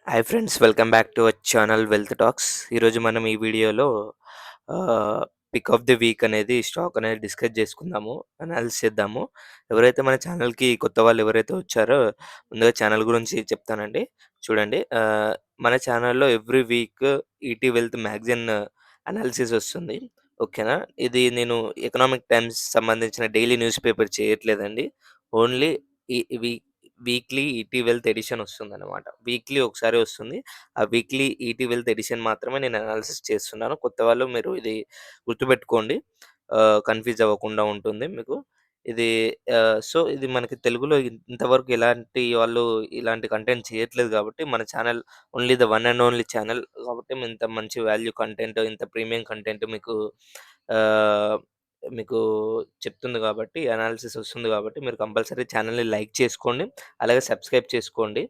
Hi friends, welcome back to our channel wealth tax. ఈరోజు మనం ఈ వీడియోలో పిక్ ఆఫ్ ది వీక్ అనేది స్టాక్ అనేది డిస్కస్ చేసుకుందాము, అనాలిసిస్ చేద్దాము. ఎవరైతే మన ఛానల్కి కొత్త వాళ్ళు ఎవరైతే వచ్చారో ముందుగా ఛానల్ గురించి చెప్తానండి. చూడండి, మన ఛానల్లో ఎవ్రీ వీక్ ఈటీ వెల్త్ మ్యాగజైన్ అనాలిసిస్ వస్తుంది. ఓకేనా? ఇది నేను ఎకనామిక్ టైమ్స్ సంబంధించిన డైలీ న్యూస్ పేపర్ చేయట్లేదండి. ఓన్లీ ఈ వీక్లీ ఈటీ వెల్త్ ఎడిషన్ వస్తుందన్నమాట. వీక్లీ ఒకసారి వస్తుంది. ఆ వీక్లీ ఈటీ వెల్త్ ఎడిషన్ మాత్రమే నేను అనాలిసిస్ చేస్తున్నాను. కొత్త వాళ్ళు మీరు ఇది గుర్తుపెట్టుకోండి. కన్‌ఫ్యూజ్ అవ్వకుండా ఉంటుంది మీకు. ఇది సో, ఇది మనకి తెలుగులో ఇంతవరకు ఎలాంటి వాళ్ళు ఇలాంటి కంటెంట్ చేయట్లేదు కాబట్టి మన channel only the one and only channel కాబట్టి ఇంత మంచి వాల్యూ కంటెంట్, ఇంత ప్రీమియం కంటెంట్ ఆహ్, మీకు చెప్తుంది కాబట్టి, అనాలిసిస్ వస్తుంది కాబట్టి మీరు కంపల్సరీ ఛానల్‌ని లైక్ చేసుకోండి. అలాగే సబ్స్క్రైబ్ చేసుకోండి.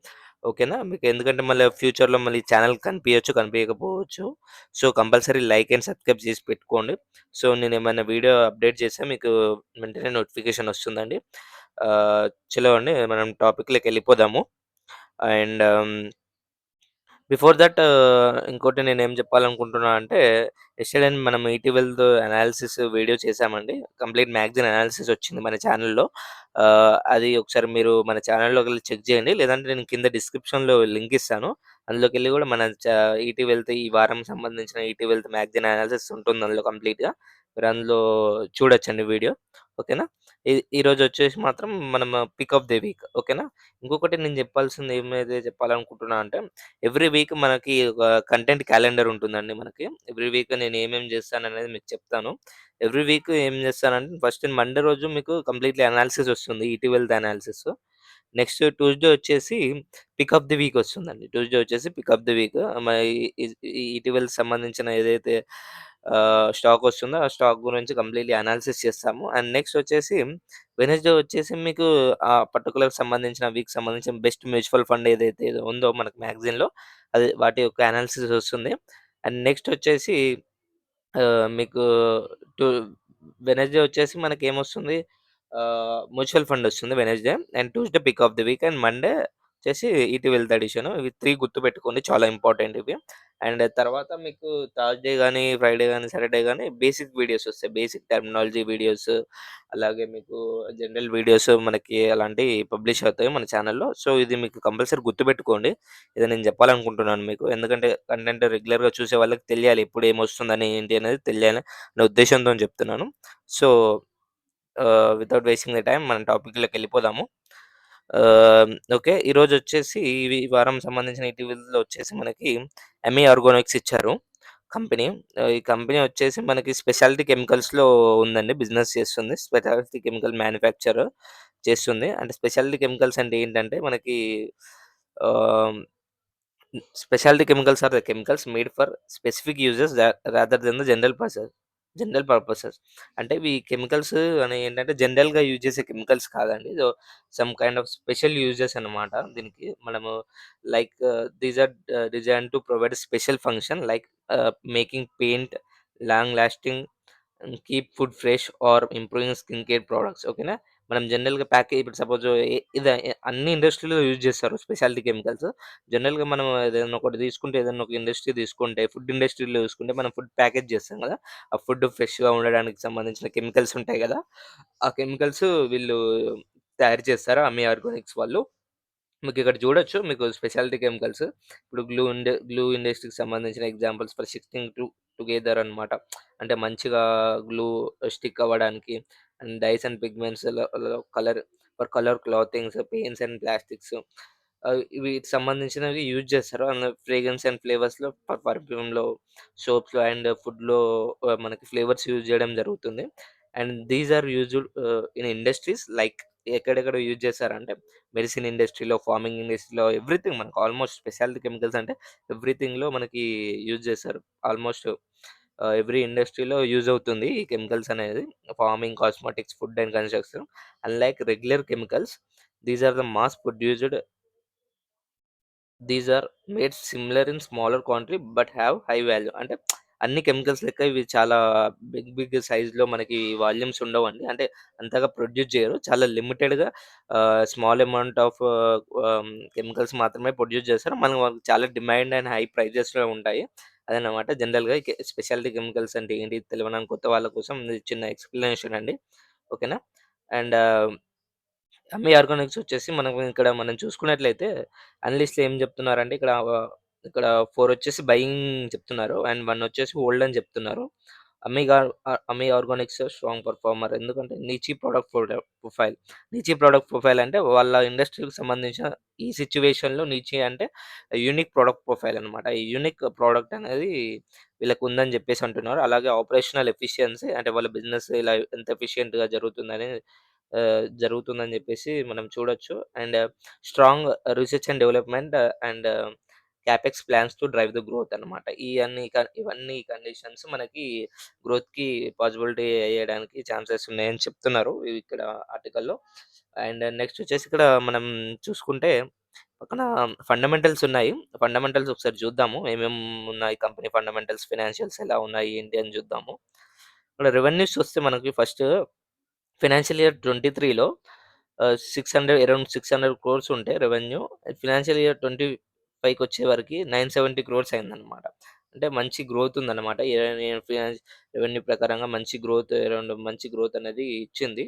ఓకేనా? మీకు ఎందుకంటే మళ్ళీ ఫ్యూచర్‌లో మళ్ళీ ఛానల్ కనిపియచ్చు, కనిపియకపోవచ్చు. So, compulsory like and subscribe చేసి పెట్టుకోండి. సో, నేనేమైనా వీడియో అప్డేట్ చేస్తే మీకు వెంటనే నోటిఫికేషన్ వస్తుందండి. చలో అండి, మనం టాపిక్‌లోకెళ్ళిపోదాము. అండ్ బిఫోర్ దట్ ఇంకోటి నేనేం చెప్పాలనుకుంటున్నా అంటే, యెస్టర్‌డే మనం ఈటీవెల్‌తో అనాలిసిస్ వీడియో చేశామండి. కంప్లీట్ మ్యాగజైన్ అనాలిసిస్ వచ్చింది మన ఛానెల్‌లో. అది ఒకసారి మీరు మన ఛానెల్‌లోకెళ్ళి చెక్ చేయండి. లేదంటే నేను కింద డిస్క్రిప్షన్‌లో లింక్ ఇస్తాను. అందులోకెళ్ళి కూడా మన ఈటీవెల్త్ ఈ వారం సంబంధించిన ఈటీవెల్త్ మ్యాగజైన్ అనాలిసిస్ ఉంటుంది అందులో కంప్లీట్‌గా. మీరు అందులో చూడొచ్చండి వీడియో. ఓకేనా? ఈరోజొచ్చేసి మాత్రం మనం పిక్ ఆఫ్ ది వీక్. ఓకేనా? ఇంకొకటి నేను చెప్పాల్సింది ఏమైతే చెప్పాలనుకుంటున్నా అంటే, ఎవ్రీ వీక్ మనకి ఒక కంటెంట్ క్యాలెండర్ ఉంటుందండి మనకి. ఎవ్రీ వీక్ నేను ఏమేమి చేస్తాననేది మీకు చెప్తాను. ఎవ్రీ వీక్ ఏం చేస్తానంటే, ఫస్ట్ మండే రోజు మీకు కంప్లీట్‌లీ అనాలిసిస్ వస్తుంది. ఈటీవెల్త్ అనాలిసిస్. నెక్స్ట్ ట్యూస్‌డే వచ్చేసి పిక్ ఆఫ్ ది వీక్ వస్తుందండి. ట్యూస్‌డే వచ్చేసి పిక్ ఆఫ్ ది వీక్. మరి ఈటీవెల్‌కి సంబంధించిన ఏదైతే స్టాక్ వస్తుందో, ఆ స్టాక్ గురించి కంప్లీట్‌లీ అనాలిసిస్ చేస్తాము. అండ్ నెక్స్ట్ వచ్చేసి వెడ్నెస్‌డే వచ్చేసి మీకు ఆ పర్టిక్యులర్ సంబంధించిన వీక్ సంబంధించిన బెస్ట్ మ్యూచువల్ ఫండ్ ఏదైతే ఉందో మనకు మ్యాగజైన్‌లో, అది వాటి యొక్క అనాలిసిస్ వస్తుంది. అండ్ నెక్స్ట్ వచ్చేసి మీకు టు వెడ్నెస్‌డే వచ్చేసి మనకేమొస్తుంది, మ్యూచువల్ ఫండ్ వస్తుంది Wednesday. And Tuesday pick of the week. And Monday వచ్చేసి ఈటీ వెల్త్ ఎడిషన్. ఇవి 3 గుర్తుపెట్టుకోండి, చాలా ఇంపార్టెంట్ ఇవి. అండ్ తర్వాత మీకు థర్స్‌డే గానీ, ఫ్రైడే గానీ, సాటర్‌డే గానీ బేసిక్ వీడియోస్ వస్తాయి. బేసిక్ టెర్మినాలజీ వీడియోస్, అలాగే మీకు జనరల్ వీడియోస్ మనకి అలాంటివి పబ్లిష్ అవుతాయి మన ఛానెల్‌లో. సో, ఇది మీకు కంపల్సరీ గుర్తుపెట్టుకోండి. ఇది నేను చెప్పాలనుకుంటున్నాను మీకు. ఎందుకంటే కంటెంట్ రెగ్యులర్‌గా చూసే వాళ్ళకి తెలియాలి. ఎప్పుడు ఏమొస్తుందని, ఏంటి అనేది తెలియాలి అనే ఉద్దేశ్యంతోని చెప్తున్నాను. So, without wasting the time మనం టాపిక్‌లోకెళ్ళిపోదాము. ఓకే. ఈరోజొచ్చేసి ఈ వారం సంబంధించిన ఇటీవలలో వచ్చేసి మనకి ఎంఈ ఆర్గానిక్స్ ఇచ్చారు కంపెనీ. ఈ కంపెనీ వచ్చేసి మనకి స్పెషాలిటీ కెమికల్స్‌లో ఉందండి. బిజినెస్ చేస్తుంది. స్పెషాలిటీ కెమికల్ మ్యానుఫ్యాక్చర్ చేస్తుంది. అంటే స్పెషాలిటీ కెమికల్స్ అంటే ఏంటంటే మనకి ah, specialty chemicals are the chemicals made for specific uses rather than the general purposes. అంటే ఇవి కెమికల్స్ అనేవి ఏంటంటే జనరల్‌గా యూజ్ చేసే కెమికల్స్ కాదండి. Some kind of special uses అన్నమాట దీనికి. మనము like these are designed to provide special function like making paint, long lasting, keep food fresh or improving skin care products. ఓకేనా? మనం జనరల్‌గా ఇప్పుడు సపోజ్ అన్ని ఇండస్ట్రీ‌లో యూజ్ చేస్తారు స్పెషాలిటీ కెమికల్స్. జనరల్‌గా మనం ఏదైనా ఒకటి తీసుకుంటే, ఏదైనా ఒక ఇండస్ట్రీ తీసుకుంటే, ఫుడ్ ఇండస్ట్రీలో చూసుకుంటే మనం ఫుడ్ ప్యాకేజ్ చేస్తాం కదా! ఆ ఫుడ్ ఫ్రెష్‌గా ఉండడానికి సంబంధించిన కెమికల్స్ ఉంటాయి కదా! ఆ కెమికల్స్ వీళ్ళు తయారు చేస్తారు అమ్మి ఆర్గానిక్స్ వాళ్ళు. మీకిక్కడ చూడొచ్చు. మీకు స్పెషాలిటీ కెమికల్స్. ఇప్పుడు గ్లూ ఇండస్ట్రీకి సంబంధించిన ఎగ్జాంపుల్స్ ఫర్ షిఫ్టింగ్ టుగెదర్ అనమాట. అంటే మంచిగా గ్లూ స్టిక్ అవ్వడానికి. And dyes and pigments colour colour clothings, paints and plastics, వీటికి సంబంధించినవి యూజ్ చేస్తారు. అండ్ ఫ్రేగ్రెన్స్ అండ్ ఫ్లేవర్స్‌లో పర్ఫ్యూమ్‌లో, సోప్స్‌లో అండ్ ఫుడ్‌లో మనకి ఫ్లేవర్స్ యూజ్ చేయడం జరుగుతుంది. And these are used in industries like ఎక్కడెక్కడ యూజ్ చేస్తారంటే మెడిసిన్ ఇండస్ట్రీలో, ఫార్మింగ్ ఇండస్ట్రీలో, ఎవ్రీథింగ్ మనకు ఆల్మోస్ట్ స్పెషాలిటీ కెమికల్స్ అంటే ఎవ్రీథింగ్‌లో మనకి యూజ్ చేస్తారు. ఆల్మోస్ట్ ఎవ్రీ ఇండస్ట్రీలో యూజ్ అవుతుంది ఈ కెమికల్స్ అనేది. Farming, cosmetics, food and construction. Unlike regular chemicals, these are the mass produced, these are made similar in smaller quantity but have high value. అంటే అన్ని కెమికల్స్ లెక్క ఇవి చాలా బిగ్ సైజ్‌లో మనకి వాల్యూమ్స్ ఉండవండి. అంటే అంతగా ప్రొడ్యూస్ జేయరు. చాలా లిమిటెడ్‌గా స్మాల్ అమౌంట్ ఆఫ్ కెమికల్స్ మాత్రమే ప్రొడ్యూస్ చేస్తారు. చాలా డిమాండ్ అండ్ హై ప్రైజెస్‌లో ఉంటాయి. అదనమాట జనరల్‌గా స్పెషాలిటీ కెమికల్స్ అంటే ఏంటి తెలవనని కొత్త వాళ్ళ కోసం ఇది చిన్న ఎక్స్‌ప్లనేషన్ అండి. ఓకేనా? అండ్ అమ్మీ ఆర్గానిక్స్ వచ్చేసి మనం చూసుకున్నట్లయితే అనలిస్ట్‌లు ఏం చెప్తున్నారంటే ఇక్కడ 4 వచ్చేసి బయింగ్ చెప్తున్నారు. అండ్ 1 వచ్చేసి హోల్డ్ అని చెప్తున్నారు. అమ్మీ ఆర్గానిక్స్ స్ట్రాంగ్ పెర్ఫార్మర్. ఎందుకంటే నిచి ప్రొఫైల్. నిచి ప్రొడక్ట్ ప్రొఫైల్ అంటే వాళ్ళ ఇండస్ట్రీకి సంబంధించిన ఈ సిట్యుయేషన్‌లో నిచి అంటే యూనిక్ ప్రొడక్ట్ ప్రొఫైల్ అనమాట. ఈ యూనిక్ ప్రొడక్ట్ అనేది వీళ్ళకి ఉందని చెప్పేసి అంటున్నారు. అలాగే ఆపరేషనల్ ఎఫిషియన్సీ అంటే వాళ్ళ బిజినెస్ ఇలా ఎంత ఎఫిషియంట్‌గా జరుగుతుందని చెప్పేసి మనం చూడొచ్చు. And strong research and development and capex plans to drive the growth అన్నమాట. ఇవన్నీ కండిషన్స్ మనకి గ్రోత్‌కి పాసిబిలిటీ అయ్యడానికి ఛాన్సెస్ ఉన్నాయని చెప్తున్నారు ఇక్కడ ఆర్టికల్‌లో. అండ్ నెక్స్ట్ వచ్చేసి ఇక్కడ మనం చూసుకుంటే పక్కన ఫండమెంటల్స్ ఉన్నాయి. ఫండమెంటల్స్ ఒకసారి చూద్దాము. ఏమేం ఉన్నాయి కంపెనీ ఫండమెంటల్స్, ఫైనాన్షియల్స్ ఎలా ఉన్నాయి ఏంటి అని చూద్దాము. ఇక్కడ రెవెన్యూస్ చూస్తే మనకి ఫస్ట్ ఫైనాన్షియల్ ఇయర్ 23లో 600 క్రోర్స్ ఉంటే రెవెన్యూ. ఫైనాన్షియల్ ఇయర్ 25కి వచ్చేవరకి 970 క్రోర్స్ అయిందన్నమాట. అంటే మంచి గ్రోత్ ఉందన్నమాట. రెవెన్యూ ప్రకారంగా మంచి గ్రోత్ అనేది ఇచ్చింది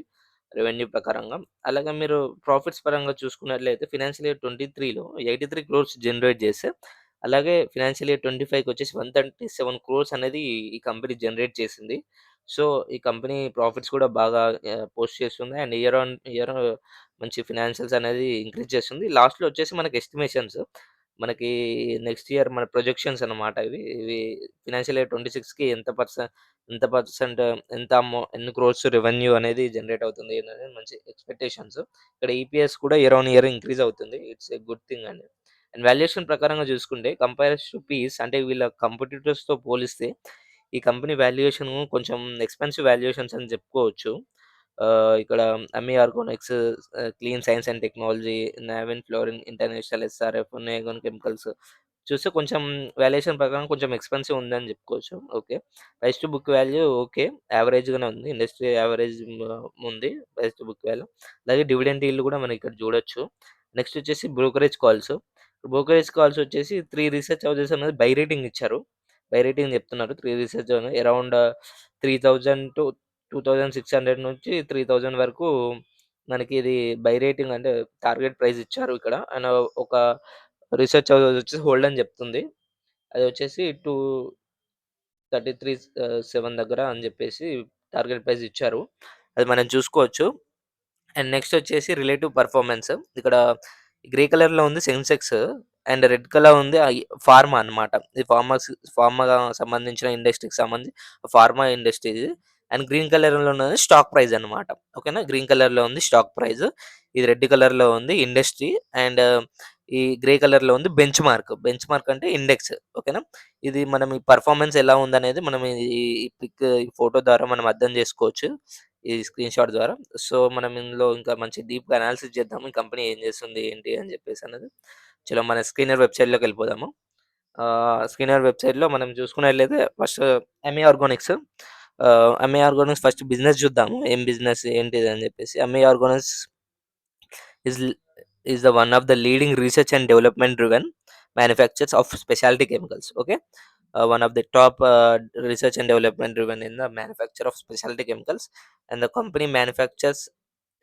రెవెన్యూ ప్రకారంగా. అలాగే మీరు ప్రాఫిట్స్ పరంగా చూసుకున్నట్లయితే ఫైనాన్షియల్ ఇయర్ 23లో 83 క్రోర్స్ జనరేట్ చేస్తే, అలాగే ఫైనాన్షియల్ ఇయర్ 25కి వచ్చేసి 137 క్రోర్స్ అనేది ఈ కంపెనీ జనరేట్ చేసింది. సో, ఈ కంపెనీ ప్రాఫిట్స్ కూడా బాగా పోస్ట్ చేస్తుంది. అండ్ ఇయర్ ఆన్ ఇయర్ మంచి ఫినాన్షియల్స్ అనేది ఇంక్రీజ్ చేస్తుంది. లాస్ట్‌లో వచ్చేసి మనకి ఎస్టిమేషన్స్. మనకి నెక్స్ట్ ఇయర్ మన ప్రొజెక్షన్స్ అన్నమాట ఇవి. ఇవి ఫినాన్షియల్ ఇయర్ 26కి ఎంత పర్సెంట్ ఎన్ని క్రోర్స్ రెవెన్యూ అనేది జనరేట్ అవుతుంది అనేది మంచి ఎక్స్‌పెక్టేషన్స్. ఇక్కడ ఈపీఎస్ కూడా ఇయర్ ఆన్ ఇయర్ ఇంక్రీజ్ అవుతుంది. ఇట్స్ ఎ గుడ్ థింగ్ అండి. అండ్ వాల్యుయేషన్ ప్రకారంగా చూసుకుంటే కంపేర్స్ టు పీస్ అంటే వీళ్ళ కాంపిటీటర్స్‌తో పోలిస్తే ఈ కంపెనీ వాల్యుయేషన్ కొంచెం ఎక్స్‌పెన్సివ్ వాల్యుయేషన్స్ అని చెప్పుకోవచ్చు. ఇక్కడ Ami Organics, Clean Science and Technology, Navin Fluorine International, SRF, Neogen Chemicals చూస్తే కొంచెం వాల్యుయేషన్ ప్రకారం కొంచెం ఎక్స్‌పెన్సివ్ ఉందని చెప్పుకోవచ్చు. Okay. Price to book value okay. యావరేజ్‌గానే ఉంది. ఇండస్ట్రీ యావరేజ్ ఉంది ప్రైస్ టు బుక్ వాల్యూ. అలాగే డివిడెండ్ ఈల్డ్ కూడా మనం ఇక్కడ చూడొచ్చు. నెక్స్ట్ వచ్చేసి బ్రోకరేజ్ కాల్స్ వచ్చేసి 3 రీసెర్చ్ హౌసెస్ అనేది బై రేటింగ్ ఇచ్చారు. బై రేటింగ్ చెప్తున్నారు. 3 రీసెర్చ్ అరౌండ్ 3000 టు 2600 నుంచి 3000 వరకు మనకి ఇది బై రేటింగ్ అంటే టార్గెట్ ప్రైస్ ఇచ్చారు ఇక్కడ. అండ్ ఒక రీసెర్చ్ హౌస్ వచ్చేసి హోల్డ్ అని చెప్తుంది. అది వచ్చేసి 233 7 దగ్గర అని చెప్పేసి టార్గెట్ ప్రైస్ ఇచ్చారు. అది మనం చూసుకోవచ్చు. అండ్ నెక్స్ట్ వచ్చేసి రిలేటివ్ పెర్ఫార్మన్స్. ఇక్కడ గ్రే కలర్‌లో ఉంది సెన్సెక్స్ అండ్ రెడ్ కలర్ ఉంది ఫార్మా అన్నమాట. ఇది ఫార్మాగా సంబంధించిన ఇండస్ట్రీకి సంబంధించి ఫార్మా ఇండస్ట్రీ ఇది. అండ్ గ్రీన్ కలర్‌లో ఉన్నది స్టాక్ ప్రైస్ అన్నమాట. ఓకేనా. గ్రీన్ కలర్‌లో ఉంది స్టాక్ ప్రైస్. ఇది రెడ్ కలర్‌లో ఉంది ఇండస్ట్రీ. అండ్ ఈ గ్రే కలర్‌లో ఉంది బెంచ్ మార్క్. బెంచ్ మార్క్ అంటే ఇండెక్స్. ఓకేనా. ఇది మనం ఈ పెర్ఫార్మన్స్ ఎలా ఉందనేది మనం ఈ ఫోటో ద్వారా మనం అర్థం చేసుకోవచ్చు. ఈ స్క్రీన్‌షాట్ ద్వారా. సో, మనం ఇందులో ఇంకా మంచి డీప్‌గా అనాలిసిస్ చేద్దాం. ఈ కంపెనీ ఏం చేస్తుంది, ఏంటి అని చెప్పేసన్నది. చలో మన స్క్రీనర్ వెబ్‌సైట్‌లోకెళ్ళిపోదాము. స్క్రీనర్ వెబ్‌సైట్‌లో మనం చూసుకున్నట్లయితే first MA organics first business చూద్దాము. ఏం బిజినెస్ ఏంటిది అని చెప్పేసి. MA organics is is the one of the leading research and development driven manufactures of specialty chemicals. Okay. One of the top research and development driven in the manufacture of specialty chemicals, and the company manufactures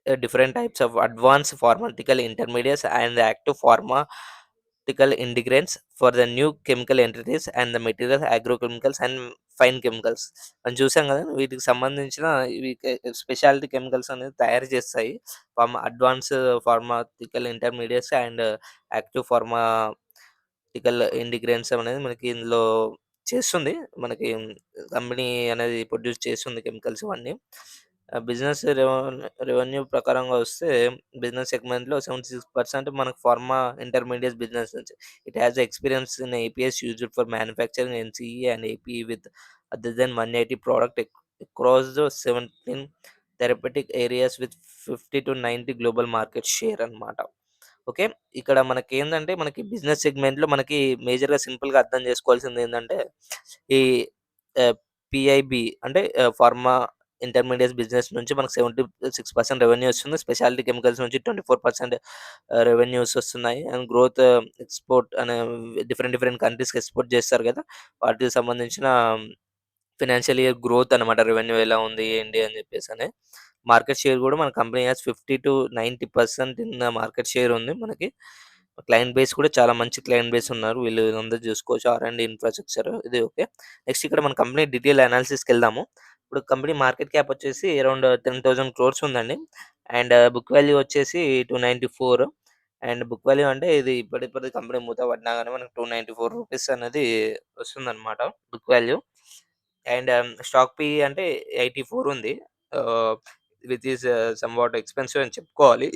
different types of advanced pharmaceutical intermediates and the active pharmaceutical ingredients for the new chemical entities and the materials agrochemicals and fine chemicals మనం చూసాం కదా వీటికి సంబంధించిన ఇవి speciality chemicals అనేది తయారు చేస్తాయి advance pharmaceutical intermediates and active ingredients అనేది మనకి ఇందులో చేస్తుంది. మనకి కంపెనీ అనేది ప్రొడ్యూస్ చేస్తుంది కెమికల్స్ ఇవన్నీ. బిజినెస్ రెవెన్యూ ప్రకారంగా వస్తే బిజినెస్ సెగ్మెంట్‌లో 76% మనకు ఫార్మా ఇంటర్మీడియేట్ బిజినెస్ నుంచి. It has experience in APS used for manufacturing NCE and APE with other than 180 product across the 17 therapeutic areas with 50-90 global market share అన్నమాట. Okay. ఇక్కడ మనకి business సెగ్మెంట్‌లో మనకి మేజర్‌గా సింపుల్‌గా అర్థం చేసుకోవాల్సిందేందంటే, ఈ ఆహ్, పిఐబి అంటే ఫార్మా ఇంటర్మీడియేట్ బిజినెస్ నుంచి మనకు 76% రెవెన్యూ వస్తుంది. స్పెషాలిటీ కెమికల్స్ నుంచి 24% రెవెన్యూస్ వస్తున్నాయి. అండ్ గ్రోత్ ఎక్స్‌పోర్ట్ అనే డిఫరెంట్ డిఫరెంట్ కంట్రీస్‌కి ఎక్స్‌పోర్ట్ చేస్తారు కదా! వాటికి సంబంధించిన ఫినాన్షియల్ ఇయర్ గ్రోత్ అనమాట. రెవెన్యూ ఎలా ఉంది? ఏంటి? అని చెప్పేసని. మార్కెట్ షేర్ గూడా మన company has 50-90% in market share ఉంది మనకి. క్లయింట్ బేస్ కూడా చాలా మంచి క్లయింట్ బేస్ ఉన్నారు. వీళ్ళు అందరూ చూసుకోవచ్చు. ఆర్ అండ్ ఇన్‌ఫ్రాస్ట్రక్చర్ ఇది ఓకే. నెక్స్ట్ ఇక్కడ మన కంపెనీ డీటెయిల్ అనాలిసిస్‌కెళ్దాము. ఇప్పుడు కంపెనీ మార్కెట్ క్యాప్ వచ్చేసి అరౌండ్ 10,000 క్రోర్స్ ఉందండి. అండ్ బుక్ వాల్యూ వచ్చేసి 294. అండ్ బుక్ వాల్యూ అంటే ఇది ఇప్పటికిప్పుడు కంపెనీ మూత పడినా గాని మనకు రూ. 294 అనేది వస్తుందన్నమాట book value. And stock PE అంటే 84 ఉంది. ఆహ్, విచ్ ఈస్ సమ్‌వాట్ ఎక్స్‌పెన్సివ్ అని చెప్పుకోవాలి.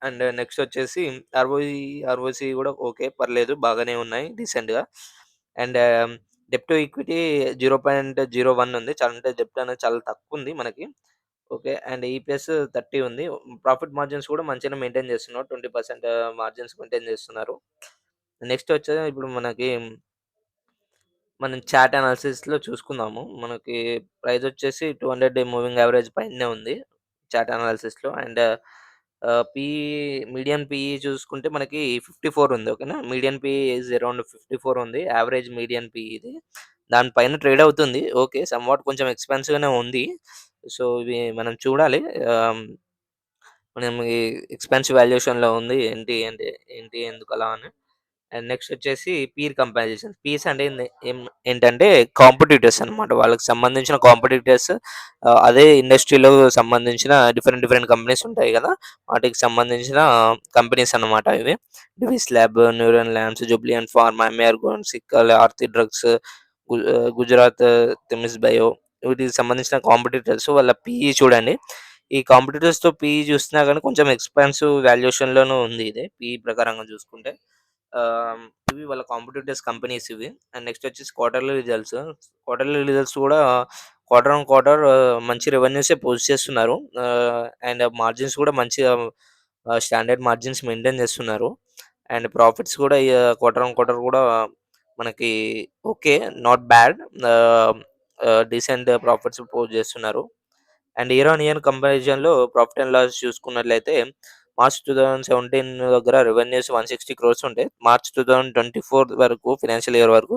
అండ్ నెక్స్ట్ వచ్చేసి ఆర్ఓఇ, ఆర్ఓసి కూడా ఓకే. పర్లేదు బాగానే ఉన్నాయి డీసెంట్‌గా. అండ్ డెబ్ట్ టు ఈక్విటీ 0.01 ఉంది. చాలా అంటే డెబ్ట్ అనేది చాలా తక్కువుంది మనకి. ఓకే. అండ్ ఈపీఎస్ 30 ఉంది. ప్రాఫిట్ మార్జిన్స్ కూడా మంచిగానే మెయింటైన్ చేస్తున్నారు. 20% మార్జిన్స్ మెయింటైన్ చేస్తున్నారు. నెక్స్ట్ వచ్చేసి ఇప్పుడు మనకి మనం చార్ట్ అనాలిసిస్‌లో చూసుకుందాము. మనకి ప్రైస్ వచ్చేసి 200 డే మూవింగ్ యావరేజ్ పైనే ఉంది. చార్ట్ అనాలిసిస్‌లో. అండ్ పీఈ మీడియన్ పీఈ చూసుకుంటే మనకి 54 ఉంది. ఓకేనా. మీడియన్ పీఈ ఈస్ అరౌండ్ 54 ఉంది. యావరేజ్ మీడియన్ పీఈ ఇది. దాని పైన ట్రేడ్ అవుతుంది. ఓకే. సమ్‌వాట్ కొంచెం ఎక్స్‌పెన్సివ్‌గానే ఉంది. సో, ఇవి మనం చూడాలి. ఆహ్, మనం ఈ ఎక్స్‌పెన్సివ్ వాల్యుయేషన్‌లో ఉంది. ఏంటి అంటే ఏంటి ఎందుకలా అని. అండ్ నెక్స్ట్ వచ్చేసి పీర్ కంపారిజన్. పీర్స్ అంటే ఏంటంటే కాంపిటీటర్స్ అన్నమాట. వాళ్ళకి సంబంధించిన కాంపిటీటర్స్ అదే ఇండస్ట్రీలో సంబంధించిన డిఫరెంట్ డిఫరెంట్ కంపెనీస్ ఉంటాయి గదా! వాటికి సంబంధించిన కంపెనీస్ అన్నమాట ఇవి. Divi's Lab, Neuland Labs, Jubilant Pharma, ఎమెర్గోన్, సిక్కల్, Aarti Drugs, Gujarat chemist bio వీటికి సంబంధించిన కాంపిటీటర్స్ వాళ్ళ పీఈ చూడండి. ఈ కాంపిటీటర్స్‌తో పీఈ చూస్తున్నా గాని కొంచెం ఎక్స్‌పెన్సివ్ వాల్యుయేషన్‌లోనే ఉంది ఇది. పీఈ ప్రకారంగా చూసుకుంటే. ఆహ్, ఇవి వాళ్ళ కాంపిటీటర్స్ కంపెనీస్ ఇవి. అండ్ నెక్స్ట్ వచ్చేసి క్వార్టర్లీ రిజల్ట్స్. క్వార్టర్లీ రిజల్ట్స్ కూడా క్వార్టర్ ఆన్ క్వార్టర్ మంచి రెవెన్యూసే పోస్ట్ చేస్తున్నారు. అండ్ మార్జిన్స్ కూడా మంచిగా స్టాండర్డ్ మార్జిన్స్ మెయింటైన్ చేస్తున్నారు. అండ్ ప్రాఫిట్స్ కూడా క్వార్టర్ ఆన్ క్వార్టర్ కూడా మనకి okay. Not bad. Ah, decent profits post చేస్తున్నారు. అండ్ ఇయర్ ఆన్ ఇయర్ కంపారిజన్‌లో ప్రాఫిట్ అండ్ లాస్ చూసుకున్నట్లయితే మార్చ్ 2017 దగ్గర రెవెన్యూస్ 160 క్రోర్స్ ఉంటే మార్చ్ 2024 వరకు ఫైనాన్షియల్ ఇయర్ వరకు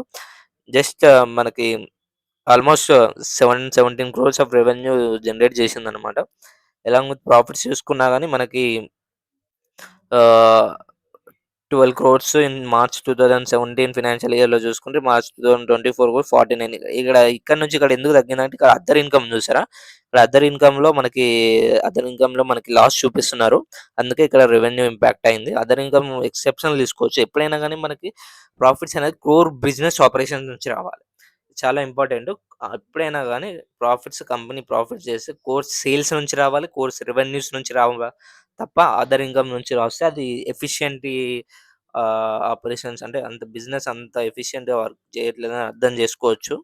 జస్ట్ మనకి almost 17 crores of revenue generate చేసిందనమాట. ఎలాంగ్ విత్ ప్రాఫిట్స్ చూసుకున్నా గాని మనకి ఆహ్, 12 క్రోర్స్ ఇన్ మార్చ్ 2017 ఫైనాన్షియల్ ఇయర్‌లో చూసుకుంటే మార్చ్ 2024 కూడా 49 ఇక్కడ నుంచి ఇక్కడ ఎందుకు తగ్గిందంటే ఇక్కడ అదర్ ఇన్‌కమ్ చూసారా? ఇక్కడ అదర్ ఇన్‌కమ్‌లో మనకి లాస్ చూపిస్తున్నారు. అందుకే ఇక్కడ రెవెన్యూ ఇంపాక్ట్ అయింది. అదర్ ఇన్‌కమ్ ఎక్సెప్షనల్ తీసుకోవచ్చు. ఎప్పుడైనా గాని మనకి ప్రాఫిట్స్ అనేది కోర్ బిజినెస్ ఆపరేషన్స్ నుంచి రావాలి. చాలా ఇంపార్టెంట్. ఎప్పుడైనా గాని కంపెనీ ప్రాఫిట్స్ చేస్తే కోర్ సేల్స్ నుంచి రావాలి. కోర్స్ రెవెన్యూస్ నుంచి తప్ప అదర్ ఇన్‌కమ్ నుంచి రాస్తే అది ఎఫిషియంటీ ఆపరేషన్స్ అంటే అంత బిజినెస్ అంత ఎఫిషియంట్‌గా వర్క్ చేయట్లేదని అర్థం చేసుకోవచ్చు.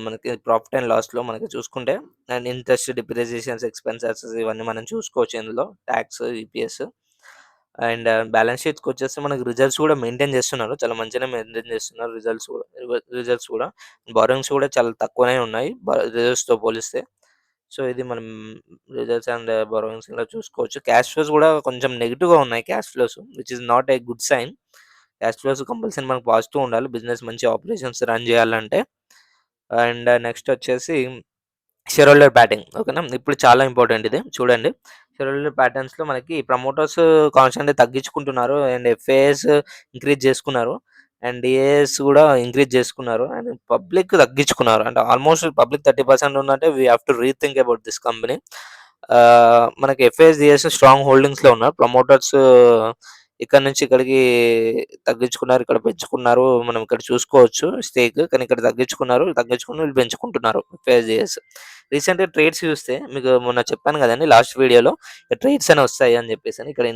మనకి ప్రాఫిట్ అండ్ లాస్‌లో మనకి చూసుకుంటే అండ్ ఇంట్రెస్ట్, డిప్రిసియేషన్స్, ఎక్స్‌పెన్సెస్ ఇవన్నీ మనం చూసుకోవచ్చు ఇందులో. టాక్స్, ఈపీఎస్ అండ్ బ్యాలెన్స్ షీట్స్‌కొచ్చేస్తే మనకి రిజల్ట్స్ కూడా మెయింటైన్ చేస్తున్నారు. చాలా మంచిగానే మెయింటైన్ చేస్తున్నారు రిజల్ట్స్ కూడా. బారోయింగ్స్ కూడా చాలా తక్కువనే ఉన్నాయి. రిజల్ట్స్‌తో పోలిస్తే. సో, ఇది మనం రిజల్ట్స్ అండ్ బారోయింగ్స్ ఇలా చూసుకోవచ్చు. క్యాష్ ఫ్లోస్ కూడా కొంచెం నెగెటివ్‌గా ఉన్నాయి cash flows. Which is not a good sign. Cash flows compulsory మనకు పాజిటివ్ ఉండాలి. బిజినెస్ మంచి ఆపరేషన్స్ రన్ చేయాలంటే. అండ్ నెక్స్ట్ వచ్చేసి షేర్ హోల్డర్ ప్యాటింగ్ ఓకేనా. ఇప్పుడు చాలా ఇంపార్టెంట్ ఇది. చూడండి. షేర్ హోల్డర్ ప్యాటర్న్స్‌లో మనకి ప్రమోటర్స్ కాన్స్టెంట్‌గా తగ్గించుకుంటున్నారు. అండ్ ఎఫ్ఏఎస్ ఇంక్రీజ్ చేసుకున్నారు. అండ్ డిఏఎస్ కూడా ఇంక్రీజ్ చేసుకున్నారు. అండ్ పబ్లిక్ తగ్గించుకున్నారు. అంటే ఆల్మోస్ట్ పబ్లిక్ 30% ఉందంటే we have to rethink about this company. మనకి ఎఫ్ఏఎస్, డిఏఎస్ స్ట్రాంగ్ హోల్డింగ్స్‌లో ఉన్నారు. ప్రమోటర్స్ ఇక్కడ నుంచి ఇక్కడికి తగ్గించుకున్నారు. ఇక్కడ పెంచుకున్నారు. మనం ఇక్కడ చూసుకోవచ్చు స్టేక్. కానీ ఇక్కడ తగ్గించుకొని వీళ్ళు పెంచుకుంటున్నారు ఎఫ్ఏఎస్, డిఏఎస్. రీసెంట్‌గా ట్రేడ్స్ చూస్తే మీకు మొన్న చెప్పాను కదండీ లాస్ట్ వీడియోలో ట్రేడ్స్ అని వస్తాయి అని చెప్పేసని. ఇక్కడ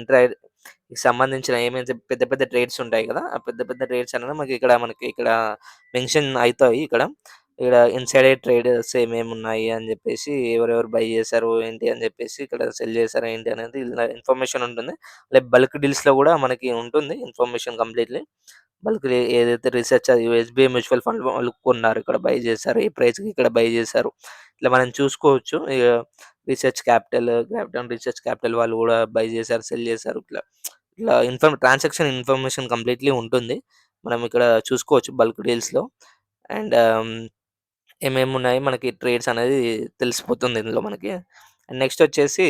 సంబంధించిన ఏమైతే పెద్ద పెద్ద ట్రేడ్స్ ఉంటాయి కదా! ఆ పెద్ద పెద్ద ట్రేడ్స్ అనేవి మనకి ఇక్కడ మెన్షన్ అయితాయి ఇక్కడ. ఇక్కడ ఇన్సైడర్ ట్రేడర్స్ ఏమేమున్నాయి అని చెప్పేసి, ఎవరెవరు బై చేశారు, ఏంటి అని చెప్పేసి, ఇక్కడ సెల్ చేశారా ఏంటి అనేది ఇలా ఇన్ఫర్మేషన్ ఉంటుంది. లైక్ బల్క్ డీల్స్‌లో కూడా మనకి ఉంటుంది ఇన్ఫర్మేషన్ కంప్లీట్‌లీ. బల్క్ ఏదైతే రీసెర్చ్ అది ఎస్‌బీఐ మ్యూచువల్ ఫండ్ వాళ్ళు కొన్నారు. ఇక్కడ బై చేశారు. ఈ ప్రైస్‌కి ఇక్కడ బై చేశారు. ఇట్లా మనం చూసుకోవచ్చు. రీసెర్చ్ క్యాపిటల్, గ్రావిటన్ రీసెర్చ్ క్యాపిటల్ వాళ్ళు కూడా బై చేశారు, సెల్ చేశారు. ఇట్లా ఇట్లా ట్రాన్సాక్షన్ ఇన్ఫర్మేషన్ కంప్లీట్‌లీ ఉంటుంది. మనం ఇక్కడ చూసుకోవచ్చు బల్క్ డీల్స్‌లో. అండ్ ఏమేమున్నాయి మనకి ట్రేడ్స్ అనేది తెలిసిపోతుంది ఇందులో మనకి. అండ్ నెక్స్ట్ వచ్చేసి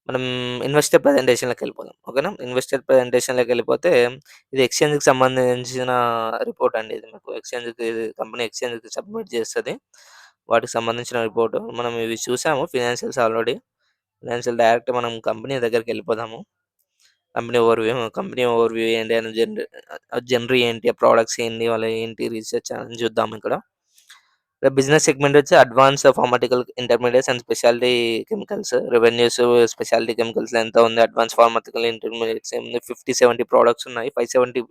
మనం ఇన్వెస్టర్ ప్రజెంటేషన్‌లోకెళ్ళిపోదాం. ఓకేనా? ఇన్వెస్టర్ ప్రజెంటేషన్‌లోకెళ్ళిపోతే ఇది ఎక్స్‌చేంజ్‌కి సంబంధించిన రిపోర్ట్ అండి ఇది. మీకు కంపెనీ ఎక్స్‌చేంజ్‌కి సబ్మిట్ చేస్తది. వాటికి సంబంధించిన రిపోర్ట్. మనం ఇవి చూసాము ఫినాన్షియల్స్ ఆల్రెడీ. ఫినాన్షియల్ డైరెక్ట్ మనం కంపెనీ దగ్గరికెళ్ళిపోదాము. కంపెనీ ఓవర్‌వ్యూ ఏంటి అని జనరీ ఏంటి? ఆ ప్రొడక్ట్స్ ఏంటి? వాళ్ళ ఏంటి రీసెర్చ్ అని చూద్దాం ఇక్కడ. బిజినెస్ సెగ్మెంట్ వచ్చి advance pharmaceutical intermediates and speciality chemicals. Revenues speciality కెమికల్స్‌లో ఎంత ఉంది? అడ్వాన్స్ ఫార్మాటికల్ ఇంటర్మీడియేట్స్ ఏముంది? 50, 70 ప్రొడక్ట్స్ ఉన్నాయి. 570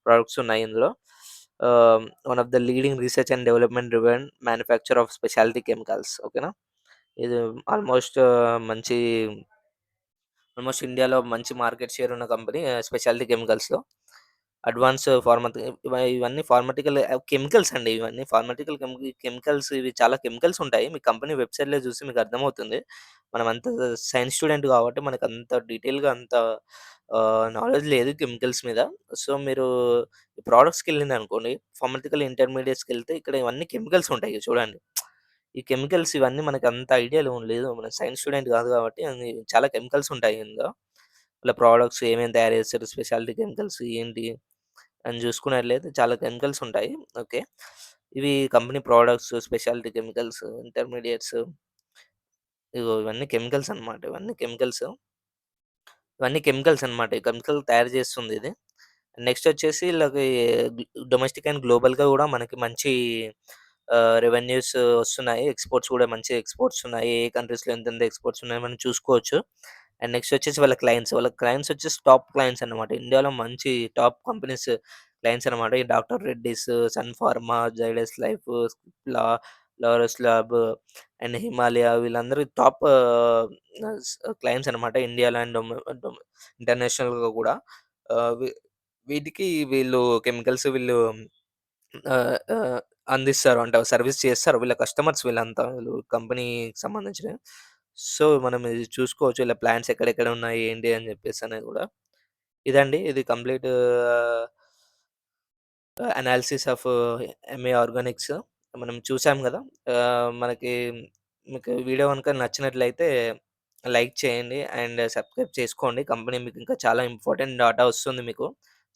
ప్రొడక్ట్స్ ఉన్నాయి ఇందులో. One of the leading research and development driven manufacture of specialty chemicals. ఓకేనా? ఇది ఆల్‌మోస్ట్ మంచి ఇండియాలో మంచి మార్కెట్ షేర్ ఉన్న కంపెనీ స్పెషాలిటీ కెమికల్స్‌లో. అడ్వాన్స్ ఇవన్నీ ఫార్మాటికల్ కెమికల్స్ అండి ఇవన్నీ. ఫార్మాటికల్ కెమికల్స్ ఇవి చాలా కెమికల్స్ ఉంటాయి. మీ కంపెనీ వెబ్‌సైట్‌లో చూస్తే మీకు అర్థమవుతుంది. మనమంతా సైన్స్ స్టూడెంట్ కాబట్టి మనకంత డీటెయిల్‌గా అంత నాలెడ్జ్ లేదు కెమికల్స్ మీద. సో, మీరు ప్రొడక్ట్స్‌కెళ్ళిందనుకోండి, ఫార్మాటికల్ ఇంటర్మీడియేట్స్‌కెళ్తే ఇక్కడ ఇవన్నీ కెమికల్స్ ఉంటాయి చూడండి. ఈ కెమికల్స్ ఇవన్నీ మనకంత ఐడియాలో లేదు. మనం సైన్స్ స్టూడెంట్ కాదు కాబట్టి అన్ని చాలా కెమికల్స్ ఉంటాయి ఇందులో. ఇలా ప్రొడక్ట్స్ ఏమేమి తయారు చేస్తారు, స్పెషాలిటీ కెమికల్స్ ఏంటి అని చూసుకున్నట్లయితే చాలా కెమికల్స్ ఉంటాయి. ఓకే. ఇవి కంపెనీ ప్రొడక్ట్స్, స్పెషాలిటీ కెమికల్స్, ఇంటర్మీడియేట్స్ ఇవన్నీ కెమికల్స్ అన్నమాట. ఇవన్నీ కెమికల్స్ అన్నమాట. ఈ కెమికల్ తయారు చేస్తుందిది. నెక్స్ట్ వచ్చేసి ఈళ్ళకి డొమెస్టిక్ అండ్ గ్లోబల్‌గా గూడా మనకి మంచి రెవెన్యూస్ వస్తున్నాయి. ఎక్స్‌పోర్ట్స్ గూడా మంచి ఎక్స్‌పోర్ట్స్ ఉన్నాయి. ఏ కంట్రీస్‌లో ఎంతెంత ఎక్స్‌పోర్ట్స్ ఉన్నాయో మనం చూసుకోవచ్చు. అండ్ నెక్స్ట్ వచ్చేసి వాళ్ళ క్లయింట్స్ వచ్చేసి టాప్ క్లయింట్స్ అన్నమాట. ఇండియాలో మంచి టాప్ కంపెనీస్ క్లయింట్స్ అన్నమాట. ఈ doctor Reddy's, Sun Pharma, Zydus life, లా లారస్ ల్యాబ్ అండ్ హిమాలయ వీళ్ళందరూ టాప్ క్లయింట్స్ అన్నమాట. ఇండియాలో అండ్ ఇంటర్నేషనల్‌గా గూడా. ఆహ్, వి వీటికి వీళ్ళు ఆహ్, ఆహ్, అందిస్తారు. అంటే సర్విస్ చేస్తారు. వీళ్ళ కస్టమర్స్ వీళ్ళంతా. వీళ్ళు కంపెనీకి సంబంధించినయి. సో, మనం ఇది చూసుకోవచ్చు. ఇలా ప్లాంట్స్ ఎక్కడెక్కడ ఉన్నాయి, ఏంటి అని చెప్పేసనేది గూడా. ఇదండి. ఇది complete analysis of MA Organics మనం చూసాం గదా! మనకి మీకు వీడియో గనుక నచ్చినట్లయితే లైక్ చేయండి అండ్ సబ్స్క్రైబ్ చేసుకోండి. కంపెనీ మీకు ఇంకా చాలా ఇంపార్టెంట్ డాటా వస్తుంది మీకు.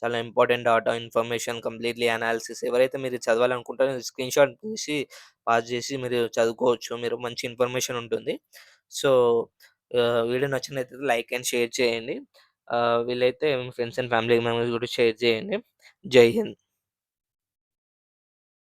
చాలా important data, information completely analysis ఎవరైతే మీరు చదవాలనుకుంటారో స్క్రీన్‌షాట్ తీసి పాస్ జేసి మీరు చదువుకోవచ్చు. మీరు మంచి ఇన్ఫర్మేషన్ ఉంటుంది. సో, వీడియో నచ్చినట్లయితే లైక్ అండ్ షేర్ చేయండి. వీలైతే మీ ఫ్రెండ్స్ అండ్ ఫ్యామిలీ మెంబర్స్ కూడా షేర్ చేయండి. జై హింద్.